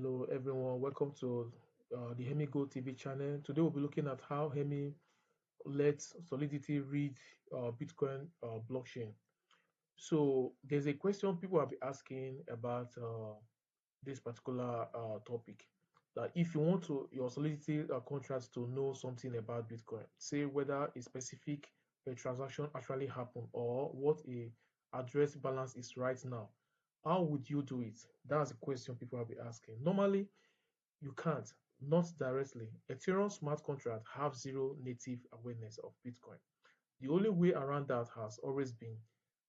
Hello, everyone. Welcome to the Hemi Go TV channel. Today, we'll be looking at how Hemi lets Solidity read Bitcoin blockchain. So, there's a question people have been asking about this particular topic. That if you want to your Solidity contracts to know something about Bitcoin, say whether a specific transaction actually happened or what a address balance is right now, how would you do it? That's the question people have been asking. Normally, you can't, not directly. Ethereum smart contract have zero native awareness of Bitcoin. The only way around that has always been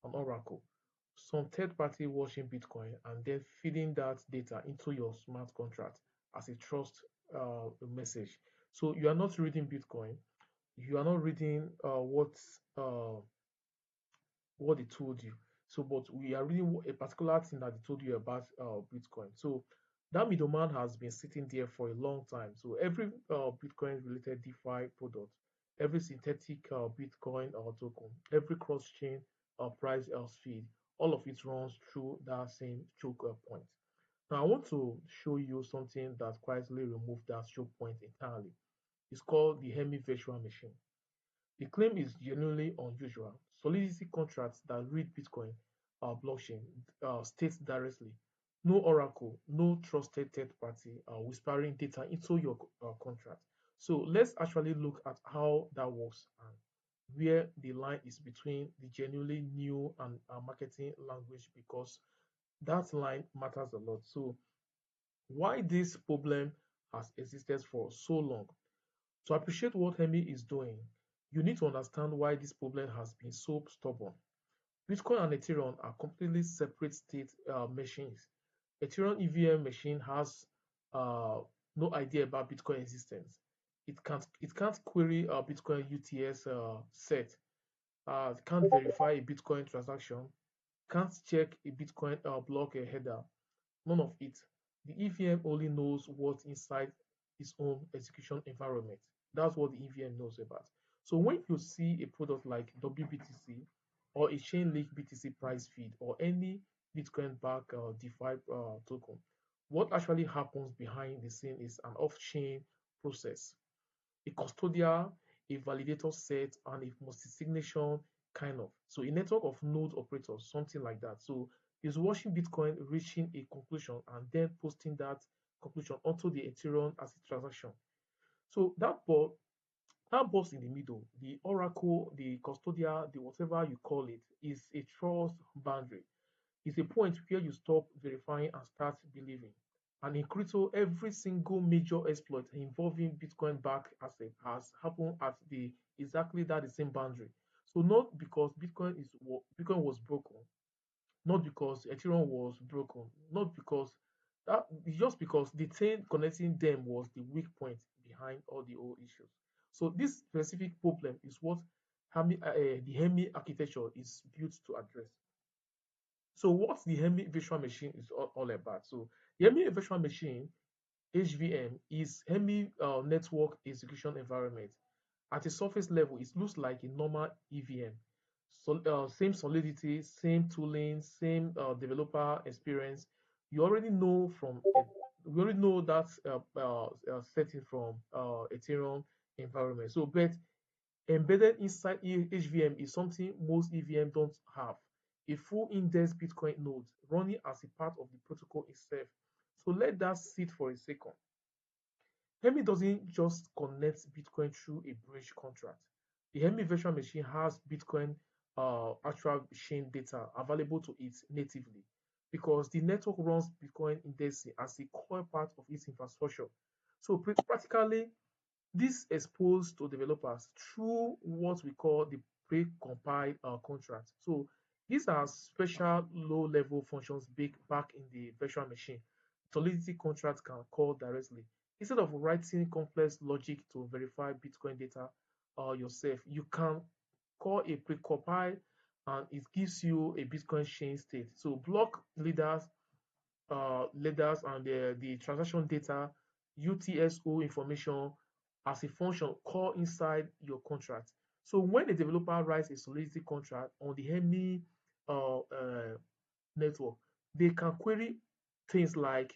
an oracle. Some third party watching Bitcoin and then feeding that data into your smart contract as a trust message. So you are not reading Bitcoin. You are not reading what they told you. So, but we are reading a particular thing that they told you about Bitcoin. So that middleman has been sitting there for a long time. So every Bitcoin related DeFi product, every synthetic Bitcoin token, every cross chain price feed, all of it runs through that same choke point. Now I want to show you something that quietly removed that choke point entirely. It's called the Hemi virtual machine. The claim is genuinely unusual. Solidity contracts that read Bitcoin blockchain states directly, no oracle, no trusted third party whispering data into your contract. So let's actually look at how that works and where the line is between the genuinely new and marketing language, because that line matters a lot. So why this problem has existed for so long? To appreciate what Hemi is doing, you need to understand why this problem has been so stubborn. Bitcoin and Ethereum are completely separate state machines. Ethereum EVM machine has uh, no idea about Bitcoin existence. It can't query a Bitcoin UTS set. It can't verify a Bitcoin transaction. Can't check a Bitcoin block a header. None of it. The EVM only knows what's inside its own execution environment. That's what the EVM knows about. So when you see a product like WBTC or a chain link BTC price feed or any Bitcoin back DeFi token, what actually happens behind the scene is an off-chain process, a custodial, a validator set, and a multi-signation kind of. So a network of node operators, something like that. So is watching Bitcoin reaching a conclusion and then posting that conclusion onto the Ethereum as a transaction. So that box in the middle, the oracle, the custodial, the whatever you call it, is a trust boundary. It's a point where you stop verifying and start believing. And in crypto, every single major exploit involving Bitcoin back asset has happened at the exactly that the same boundary. So not because Bitcoin was broken, not because Ethereum was broken, not because that it's just because the thing connecting them was the weak point behind all the old issues. So this specific problem is what the Hemi architecture is built to address. So what the Hemi virtual machine is all about. So the Hemi virtual machine HVM is Hemi network execution environment. At a surface level, it looks like a normal EVM. So same solidity, same tooling, same developer experience. You already know from we already know that setting from Ethereum environment. So, but embedded inside HVM is something most EVM don't have. A full index Bitcoin node running as a part of the protocol itself. So let that sit for a second. Hemi doesn't just connect Bitcoin through a bridge contract. The Hemi virtual machine has Bitcoin actual chain data available to it natively because the network runs Bitcoin indexing as a core part of its infrastructure. So practically, this exposed to developers through what we call the pre-compiled contract. So these are special low-level functions baked back in the virtual machine. Solidity contract can call directly. Instead of writing complex logic to verify Bitcoin data yourself, you can call a pre-compile and it gives you a Bitcoin chain state. So block leaders and the transaction data, UTSO information as a function call inside your contract. So when a developer writes a Solidity contract on the Hemi network, they can query things like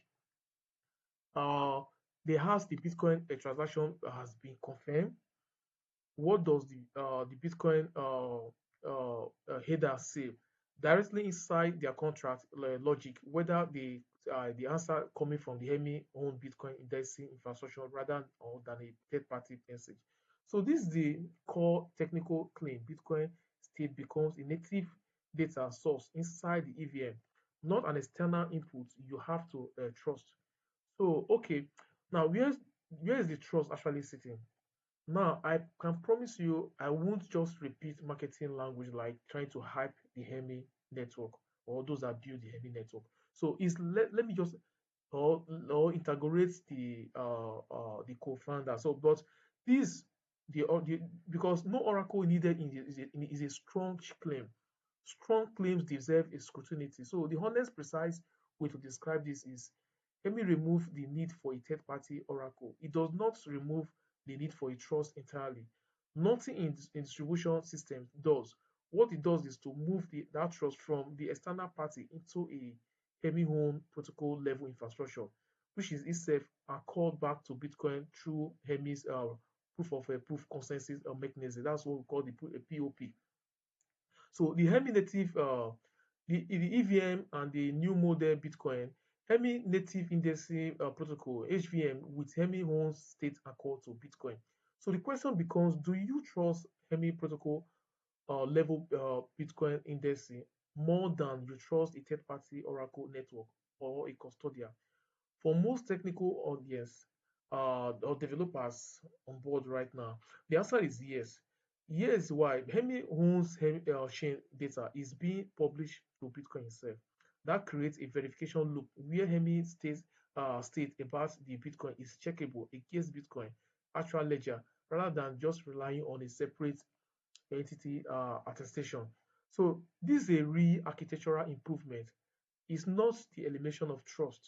Uh, they has the Bitcoin transaction has been confirmed. What does the Bitcoin header say? Directly inside their contract logic, whether the answer coming from the Hemi owned Bitcoin indexing infrastructure rather or than a third party message. So this is the core technical claim. Bitcoin state becomes a native data source inside the EVM, not an external input you have to trust. So okay, now where is the trust actually sitting? Now, I can promise you, I won't just repeat marketing language like trying to hype the Hemi network or those that build the Hemi network. So let me just or integrate the co-founder. So, but this the because no oracle needed is a strong claim. Strong claims deserve a scrutiny. So, the honest, precise way to describe this is let me remove the need for a third party oracle. It does not remove the need for a trust entirely. Nothing in distribution systems does. What it does is to move that trust from the external party into a Hemi-owned protocol level infrastructure, which is itself called back to Bitcoin through Hemi's proof of a proof consensus mechanism. That's what we call the POP. So the Hemi native, the EVM and the new model Bitcoin, Hemi native indexing protocol (HVM) with Hemi owns state accord to Bitcoin. So the question becomes: do you trust Hemi protocol level Bitcoin indexing more than you trust a third-party Oracle network or a custodian? For most technical audience or developers on board right now, the answer is yes. Here's why. Hemi owns chain data is being published to Bitcoin itself. That creates a verification loop where Hemi state about the Bitcoin is checkable against Bitcoin actual ledger rather than just relying on a separate entity attestation. So this is a real architectural improvement. It's not the elimination of trust,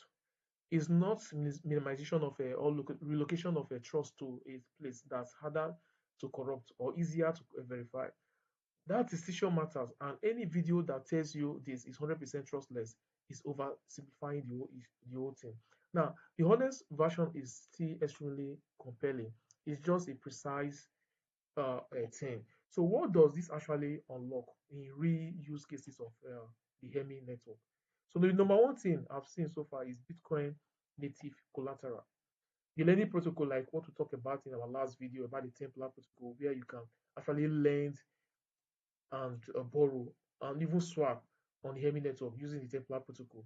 is not minimization of a or relocation of a trust to a place that's harder to corrupt or easier to verify. That distinction matters, and any video that tells you this is 100% trustless is oversimplifying the whole thing. Now, the honest version is still extremely compelling. It's just a precise thing. So, what does this actually unlock in real use cases of the Hemi network? So, the number one thing I've seen so far is Bitcoin native collateral. The lending protocol, like what we talked about in our last video about the Templar protocol, where you can actually lend and borrow and even swap on the Hemi network using the Templar protocol.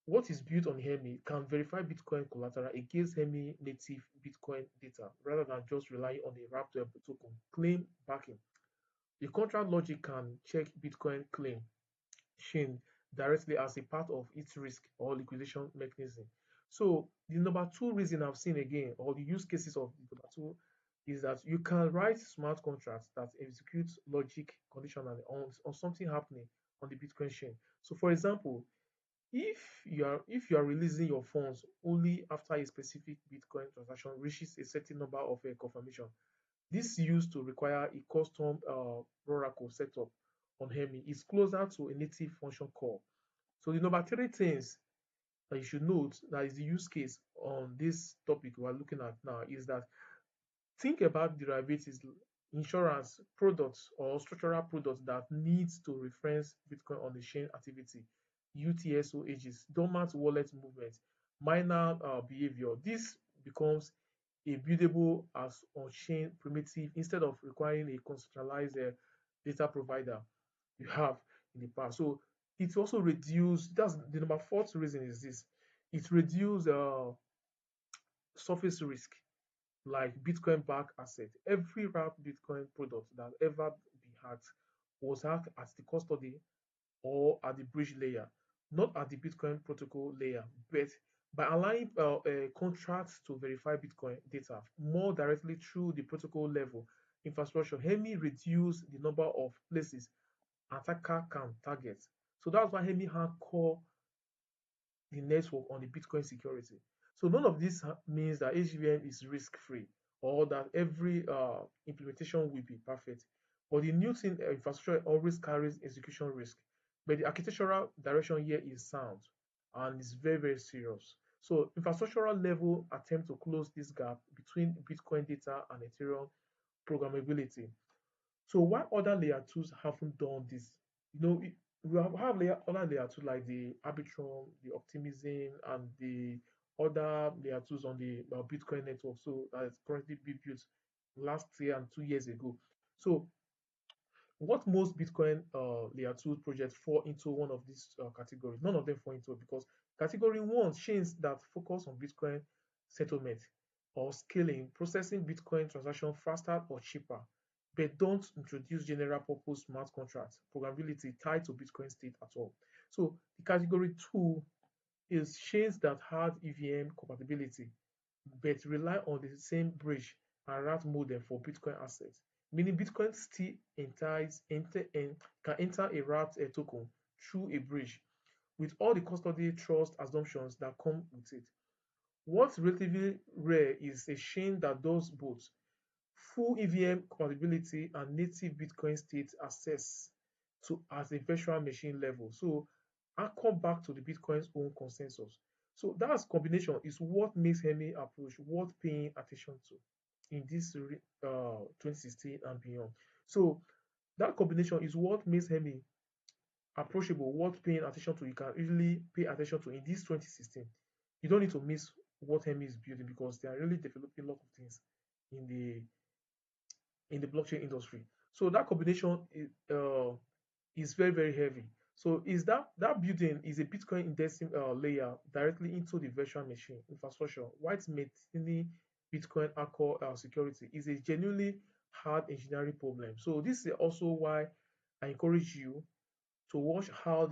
What is built on Hemi can verify Bitcoin collateral against Hemi native Bitcoin data rather than just relying on a wrapped token claim backing. The contract logic can check Bitcoin claim chain directly as a part of its risk or liquidation mechanism. So the number two reason I've seen again, or the use cases of the number two, is that you can write smart contracts that execute logic conditionally on something happening on the Bitcoin chain. So for example, if you are releasing your funds only after a specific Bitcoin transaction reaches a certain number of confirmation, this used to require a custom Oracle setup on Hemi is closer to a native function call. So the number three things that you should note that is the use case on this topic we are looking at now is that think about derivatives, insurance products or structural products that needs to reference Bitcoin on the chain activity, UTSO ages, dormant wallet movement, miner behavior. This becomes a buildable as on-chain primitive instead of requiring a conceptualized data provider you have in the past. So it also reduce. That's the number fourth reason is this. It reduce surface risk like Bitcoin backed asset. Every wrapped Bitcoin product that ever been hacked was hacked at the custody or at the bridge layer, not at the Bitcoin protocol layer, but by allowing contracts to verify Bitcoin data more directly through the protocol level infrastructure, Hemi reduce the number of places attacker can target. So that's why Hemi hardcore the network on the Bitcoin security. So none of this means that HVM is risk-free or that every implementation will be perfect. But the new thing infrastructure always carries execution risk. But the architectural direction here is sound and is very, very serious. So infrastructural level attempt to close this gap between Bitcoin data and Ethereum programmability. So why other layer twos haven't done this? We have other layer two like the Arbitrum, the Optimism, and the other layer twos on the Bitcoin network. So that is currently being built last year and 2 years ago. So what most Bitcoin layer two projects fall into one of these categories. None of them fall into it because category one chains that focus on Bitcoin settlement or scaling, processing Bitcoin transaction faster or cheaper, but don't introduce general purpose smart contracts, programmability tied to Bitcoin state at all. So the category two is chains that have EVM compatibility but rely on the same bridge and route model for Bitcoin assets, meaning Bitcoin still can enter a route a token through a bridge with all the custody trust assumptions that come with it. What's relatively rare is a chain that does both full EVM compatibility and native Bitcoin state access to as a virtual machine level. So I come back to the Bitcoin's own consensus. So that combination is what makes Hemi approach worth paying attention to in this 2016 and beyond. So that combination is what makes Hemi approachable, worth paying attention to. You can really pay attention to in this 2016. You don't need to miss what Hemi is building because they are really developing a lot of things in the blockchain industry. So that combination is very very heavy. So is that building is a Bitcoin indexing layer directly into the virtual machine infrastructure, while maintaining Bitcoin core security is a genuinely hard engineering problem. So this is also why I encourage you to watch how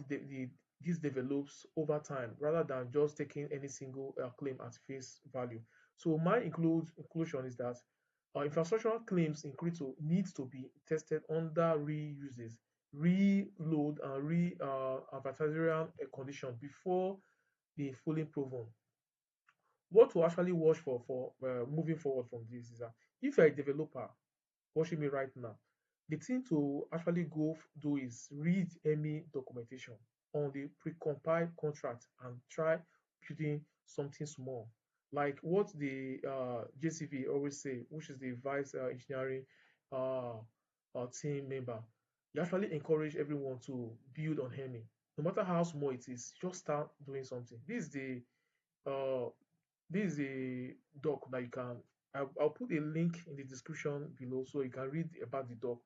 this develops over time rather than just taking any single claim at face value. So my inclusion is that infrastructural claims needs to be tested under reuses, reload, and adversarial condition before they fully proven. What to actually watch for moving forward from this is that if you're a developer watching me right now, the thing to actually do is read any documentation on the precompiled contract and try building something small. Like what the JCV always say, which is the vice engineering uh, team member. You actually encourage everyone to build on Hemi. No matter how small it is, just start doing something. Uh, this is a doc that you can. I'll put a link in the description below so you can read about the doc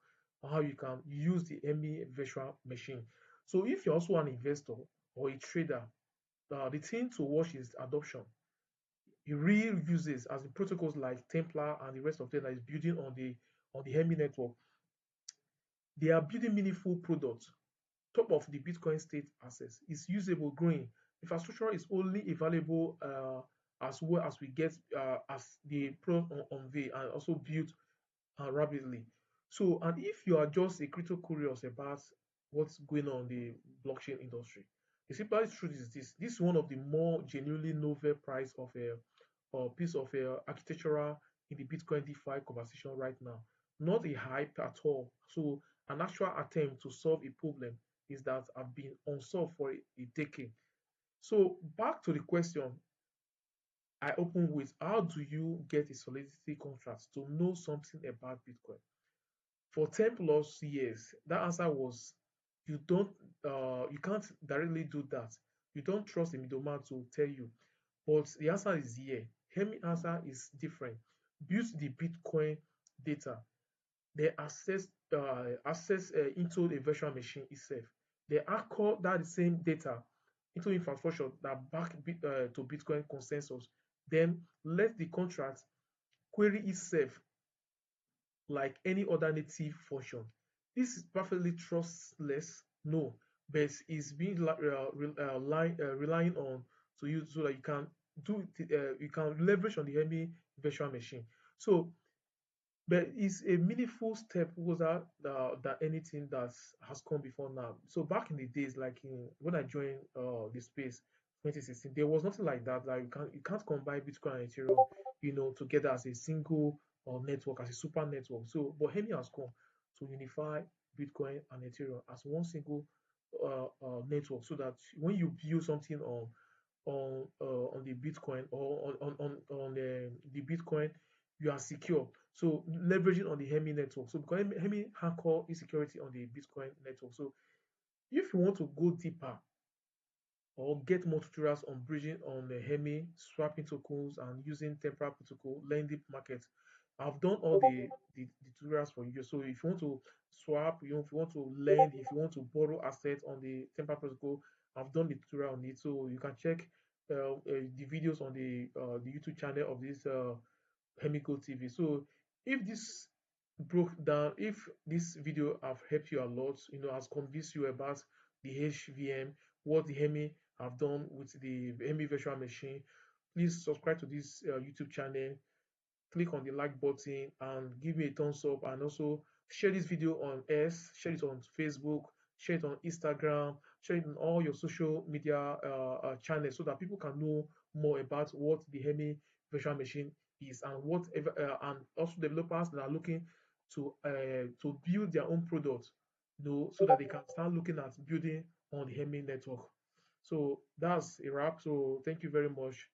on how you can use the ME virtual machine. So if you're also an investor or a trader, the thing to watch is adoption. It really uses as the protocols like Templar and the rest of them that is building on the Hemi network. They are building meaningful products top of the Bitcoin state access is usable, growing. Infrastructure is only available as well as we get as the product unveil and also built rapidly. So, and if you are just a critical curious about what's going on in the blockchain industry, the simple truth is this: this is one of the more genuinely novel price of a or piece of architectural in the Bitcoin DeFi conversation right now. Not a hype at all. So an actual attempt to solve a problem is that have been unsolved for a decade. So back to the question I open with: how do you get a Solidity contract to know something about Bitcoin? For 10 plus years, that answer was you can't directly do that. You don't trust the middleman to tell you. But the answer is here. Hemi answer is different. Build the Bitcoin data. They access into the virtual machine itself. They anchor that same data into infrastructure that to Bitcoin consensus. Then let the contract query itself like any other native function. This is perfectly trustless, no, but is being relying on to you so that you can you can leverage on the Hemi virtual machine. So but it's a meaningful step closer than anything that has come before now. So back in the days, like when I joined the space 2016, there was nothing like that. Like you can't combine Bitcoin and Ethereum, together as a single network, as a super network. So but Hemi has come to unify Bitcoin and Ethereum as one single network, so that when you build something on the Bitcoin or on the Bitcoin, you are secure. So leveraging on the Hemi network. So because Hemi hardcore insecurity on the Bitcoin network. So if you want to go deeper or get more tutorials on bridging on the Hemi, swapping tokens, and using temporal protocol, lending market. I've done all the tutorials for you. So if you want to swap, if you want to lend, if you want to borrow assets on the temporal protocol, I've done the tutorial on it. So you can check the videos on the YouTube channel of this Hemico TV. So if this broke down, if this video have helped you a lot, has convinced you about the HVM, what the Hemi have done with the Hemi virtual machine, please subscribe to this YouTube channel, click on the like button and give me a thumbs up, and also share this video on X, share it on Facebook, share it on Instagram, share it on all your social media channels so that people can know more about what the Hemi virtual machine is, and whatever and also developers that are looking to build their own product, so that they can start looking at building on the Hemi network. So that's a wrap. So thank you very much.